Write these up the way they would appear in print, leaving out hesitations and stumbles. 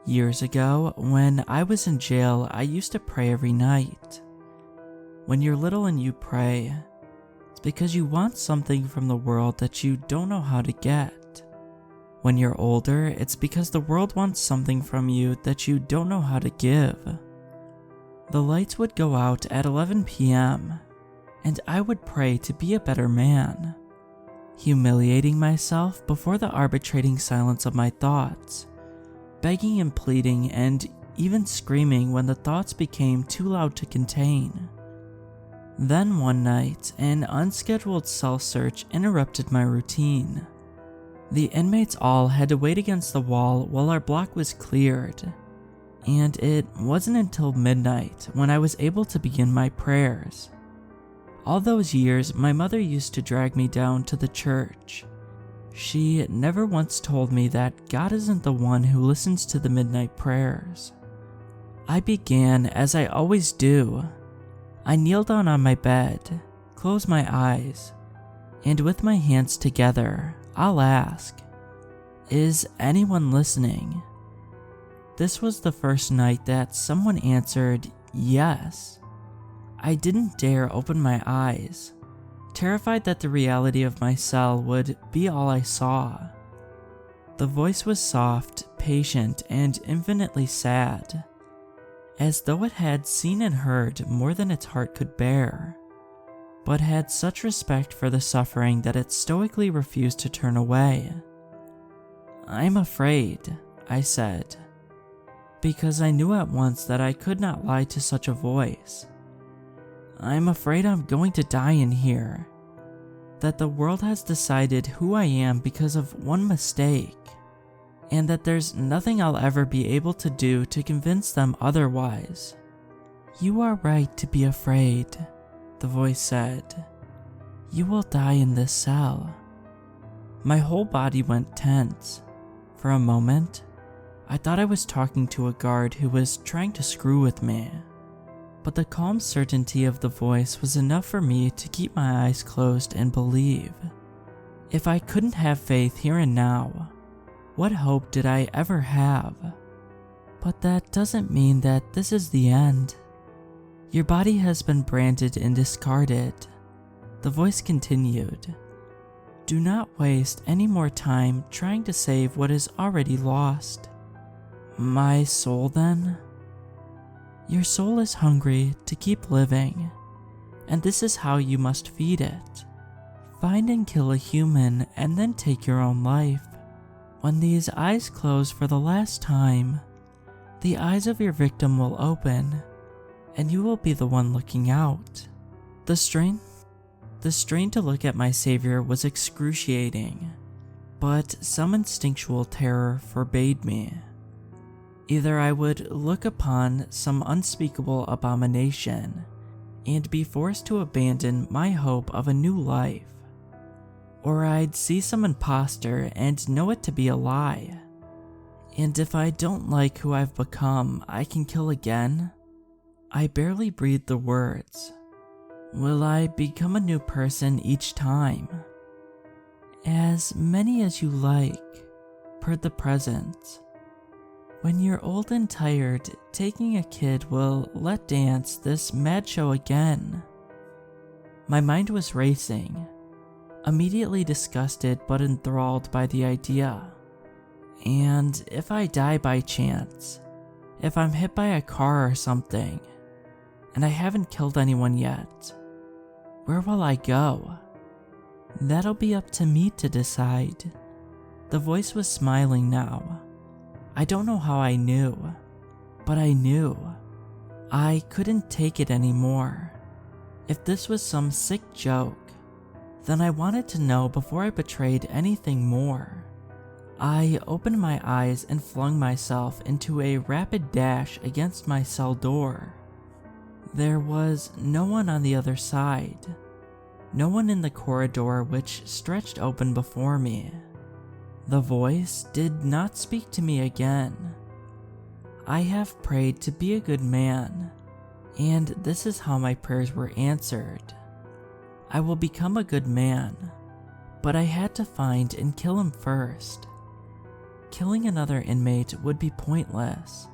Years ago, when I was in jail, I used to pray every night. When you're little and you pray, it's because you want something from the world that you don't know how to get. When you're older, it's because the world wants something from you that you don't know how to give. The lights would go out at 11 p.m., and I would pray to be a better man, humiliating myself before the arbitrating silence of my thoughts, begging and pleading, and even screaming when the thoughts became too loud to contain. Then one night, an unscheduled cell search interrupted my routine. The inmates all had to wait against the wall while our block was cleared, and it wasn't until midnight when I was able to begin my prayers. All those years, my mother used to drag me down to the church. She never once told me that God isn't the one who listens to the midnight prayers. I began as I always do. I kneel down on my bed, close my eyes, and with my hands together, I'll ask, "Is anyone listening?" This was the first night that someone answered yes. I didn't dare open my eyes, terrified that the reality of my cell would be all I saw. The voice was soft, patient, and infinitely sad, as though it had seen and heard more than its heart could bear, but had such respect for the suffering that it stoically refused to turn away. "I'm afraid," I said, because I knew at once that I could not lie to such a voice. "I'm afraid I'm going to die in here, that the world has decided who I am because of one mistake, and that there's nothing I'll ever be able to do to convince them otherwise." "You are right to be afraid," the voice said. "You will die in this cell." My whole body went tense. For a moment, I thought I was talking to a guard who was trying to screw with me. But the calm certainty of the voice was enough for me to keep my eyes closed and believe. If I couldn't have faith here and now, what hope did I ever have? But that doesn't mean that this is the end. Your body has been branded and discarded. The voice continued. Do not waste any more time trying to save what is already lost. My soul then? Your soul is hungry to keep living, and this is how you must feed it. Find and kill a human and then take your own life. When these eyes close for the last time, the eyes of your victim will open, and you will be the one looking out. The strain to look at my savior was excruciating, but some instinctual terror forbade me. Either I would look upon some unspeakable abomination and be forced to abandon my hope of a new life, or I'd see some imposter and know it to be a lie. And if I don't like who I've become, I can kill again? I barely breathed the words. Will I become a new person each time? As many as you like, per the present. When you're old and tired, taking a kid will let dance this mad show again. My mind was racing, immediately disgusted but enthralled by the idea. And if I die by chance, if I'm hit by a car or something, and I haven't killed anyone yet, where will I go? That'll be up to me to decide. The voice was smiling now. I don't know how I knew, but I knew. I couldn't take it anymore. If this was some sick joke, then I wanted to know before I betrayed anything more. I opened my eyes and flung myself into a rapid dash against my cell door. There was no one on the other side, no one in the corridor which stretched open before me. The voice did not speak to me again. I have prayed to be a good man, and this is how my prayers were answered. I will become a good man, but I had to find and kill him first. killing another inmate would be pointless.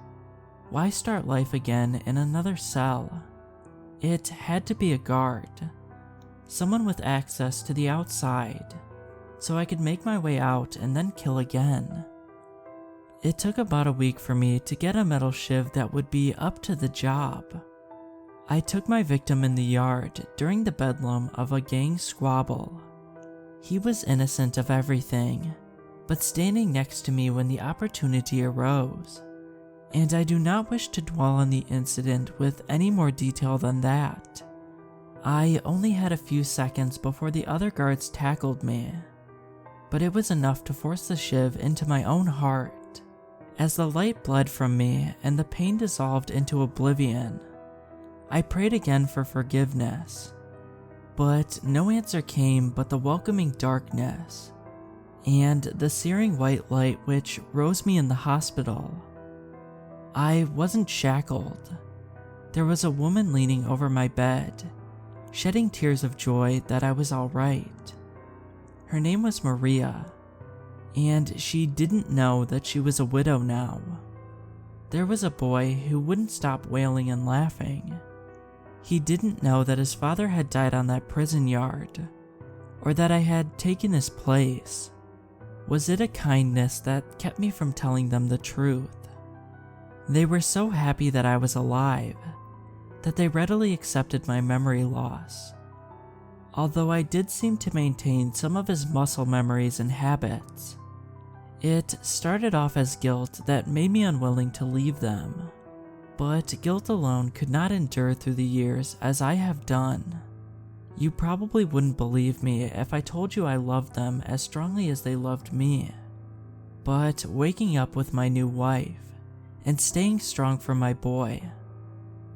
Why start life again in another cell? It had to be a guard, someone with access to the outside, so I could make my way out and then kill again. It took about a week for me to get a metal shiv that would be up to the job. I took my victim in the yard during the bedlam of a gang squabble. He was innocent of everything, but standing next to me when the opportunity arose. And I do not wish to dwell on the incident with any more detail than that. I only had a few seconds before the other guards tackled me, but it was enough to force the shiv into my own heart. As the light bled from me and the pain dissolved into oblivion, I prayed again for forgiveness, but no answer came but the welcoming darkness and the searing white light which rose me in the hospital. I wasn't shackled. There was a woman leaning over my bed, shedding tears of joy that I was alright. Her name was Maria, and she didn't know that she was a widow now. There was a boy who wouldn't stop wailing and laughing. He didn't know that his father had died on that prison yard, or that I had taken his place. Was it a kindness that kept me from telling them the truth? They were so happy that I was alive, that they readily accepted my memory loss. Although I did seem to maintain some of his muscle memories and habits, it started off as guilt that made me unwilling to leave them. But guilt alone could not endure through the years as I have done. You probably wouldn't believe me if I told you I loved them as strongly as they loved me. But waking up with my new wife and staying strong for my boy,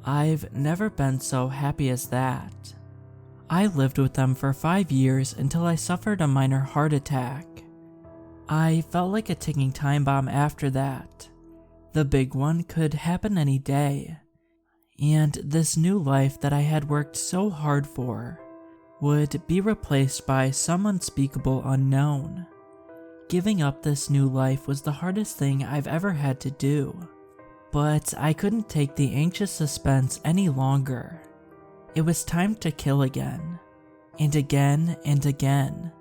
I've never been so happy as that. I lived with them for 5 years until I suffered a minor heart attack. I felt like a ticking time bomb after that. The big one could happen any day, and this new life that I had worked so hard for would be replaced by some unspeakable unknown. Giving up this new life was the hardest thing I've ever had to do, but I couldn't take the anxious suspense any longer. It was time to kill again, and again and again.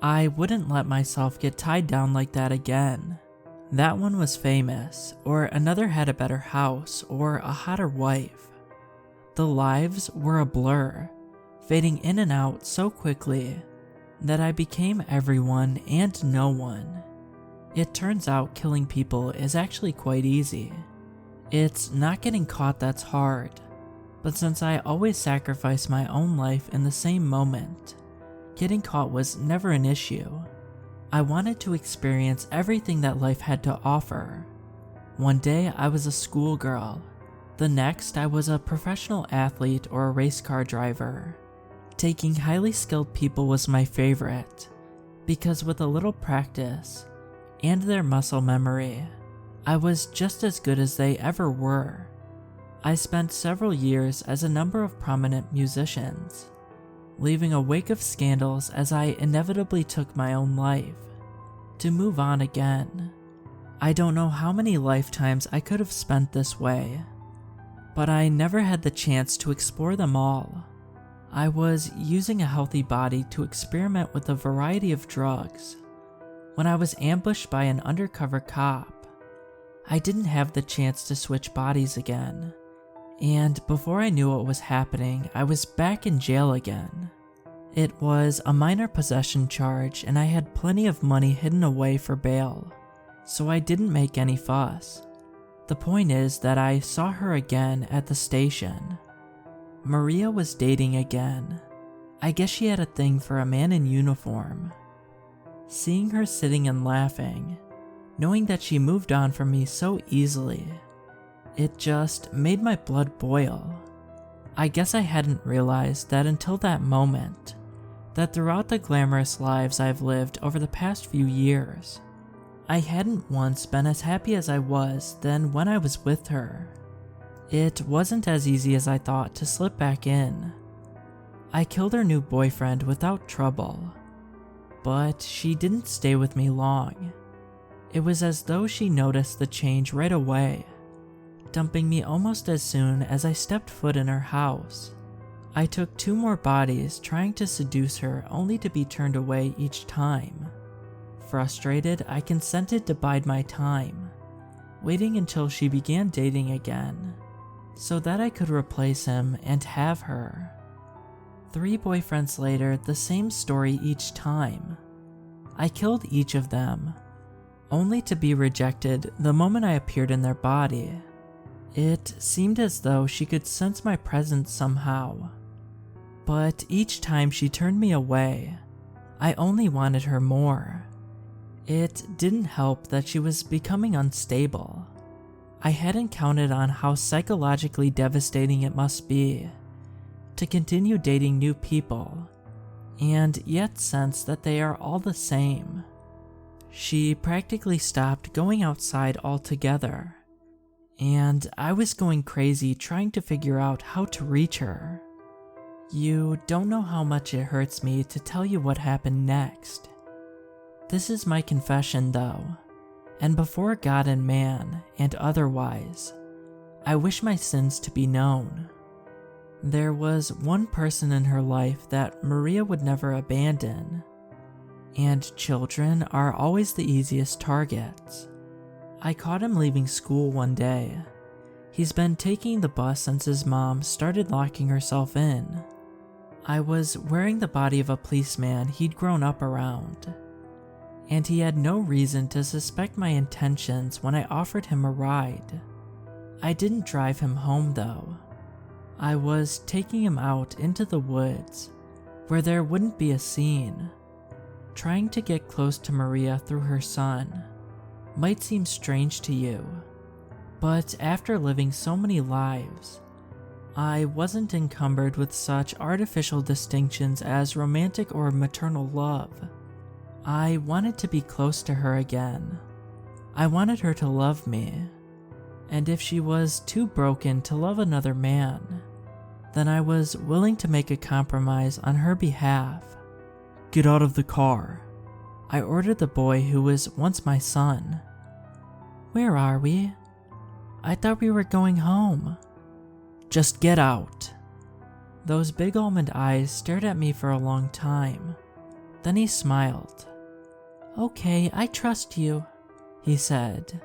I wouldn't let myself get tied down like that again. That one was famous, or another had a better house, or a hotter wife. The lives were a blur, fading in and out so quickly that I became everyone and no one. It turns out killing people is actually quite easy. It's not getting caught that's hard, but since I always sacrifice my own life in the same moment, getting caught was never an issue. I wanted to experience everything that life had to offer. One day I was a schoolgirl. The next I was a professional athlete or a race car driver. Taking highly skilled people was my favorite, because with a little practice and their muscle memory, I was just as good as they ever were. I spent several years as a number of prominent musicians, leaving a wake of scandals as I inevitably took my own life, to move on again. I don't know how many lifetimes I could have spent this way, but I never had the chance to explore them all. I was using a healthy body to experiment with a variety of drugs when I was ambushed by an undercover cop. I didn't have the chance to switch bodies again, and before I knew what was happening, I was back in jail again. It was a minor possession charge, and I had plenty of money hidden away for bail, so I didn't make any fuss. The point is that I saw her again at the station. Maria was dating again. I guess she had a thing for a man in uniform. Seeing her sitting and laughing, knowing that she moved on from me so easily, it just made my blood boil. I guess I hadn't realized that until that moment, that throughout the glamorous lives I've lived over the past few years, I hadn't once been as happy as I was then when I was with her. It wasn't as easy as I thought to slip back in. I killed her new boyfriend without trouble, but she didn't stay with me long. It was as though she noticed the change right away, dumping me almost as soon as I stepped foot in her house. I took 2 more bodies trying to seduce her only to be turned away each time. Frustrated, I consented to bide my time, waiting until she began dating again, so that I could replace him and have her. 3 boyfriends later, the same story each time. I killed each of them, only to be rejected the moment I appeared in their body. It seemed as though she could sense my presence somehow. But each time she turned me away, I only wanted her more. It didn't help that she was becoming unstable. I hadn't counted on how psychologically devastating it must be to continue dating new people, and yet sense that they are all the same. She practically stopped going outside altogether, and I was going crazy trying to figure out how to reach her. You don't know how much it hurts me to tell you what happened next. This is my confession though, and before God and man and otherwise, I wish my sins to be known. There was one person in her life that Maria would never abandon, and children are always the easiest targets. I caught him leaving school one day. He's been taking the bus since his mom started locking herself in. I was wearing the body of a policeman he'd grown up around, and he had no reason to suspect my intentions when I offered him a ride. I didn't drive him home though. I was taking him out into the woods where there wouldn't be a scene. Trying to get close to Maria through her son might seem strange to you, but after living so many lives, I wasn't encumbered with such artificial distinctions as romantic or maternal love. I wanted to be close to her again. I wanted her to love me, and if she was too broken to love another man, then I was willing to make a compromise on her behalf. "Get out of the car," I ordered the boy who was once my son. "Where are we? I thought we were going home." "Just get out." Those big almond eyes stared at me for a long time. Then he smiled. "Okay, I trust you," he said.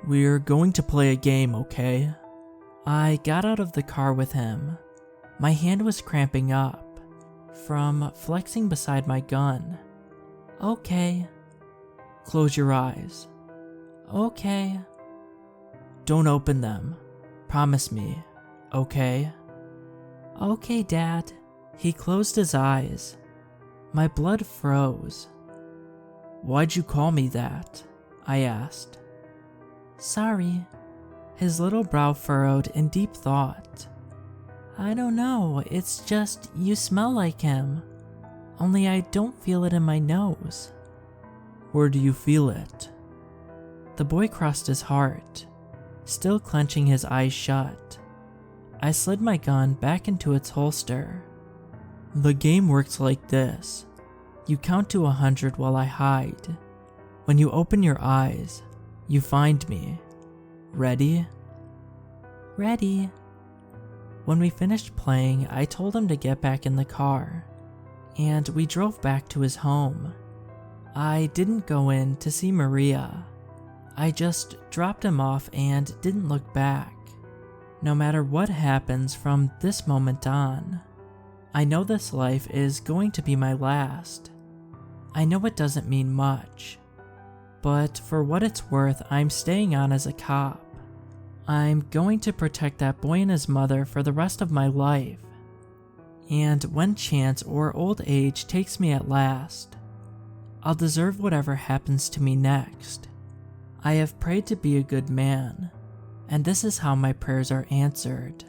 "We're going to play a game, okay?" I got out of the car with him. My hand was cramping up from flexing beside my gun. "Okay." "Close your eyes." "Okay." "Don't open them. Promise me, okay?" "Okay, Dad." He closed his eyes. My blood froze. "Why'd you call me that?" I asked. "Sorry." His little brow furrowed in deep thought. "I don't know, it's just you smell like him. Only I don't feel it in my nose." "Where do you feel it?" The boy crossed his heart, still clenching his eyes shut. I slid my gun back into its holster. "The game works like this. You count to 100 while I hide. When you open your eyes, you find me. Ready?" "Ready." When we finished playing, I told him to get back in the car, and we drove back to his home. I didn't go in to see Maria. I just dropped him off and didn't look back. No matter what happens from this moment on, I know this life is going to be my last. I know it doesn't mean much, but for what it's worth, I'm staying on as a cop. I'm going to protect that boy and his mother for the rest of my life. And when chance or old age takes me at last, I'll deserve whatever happens to me next. I have prayed to be a good man, and this is how my prayers are answered.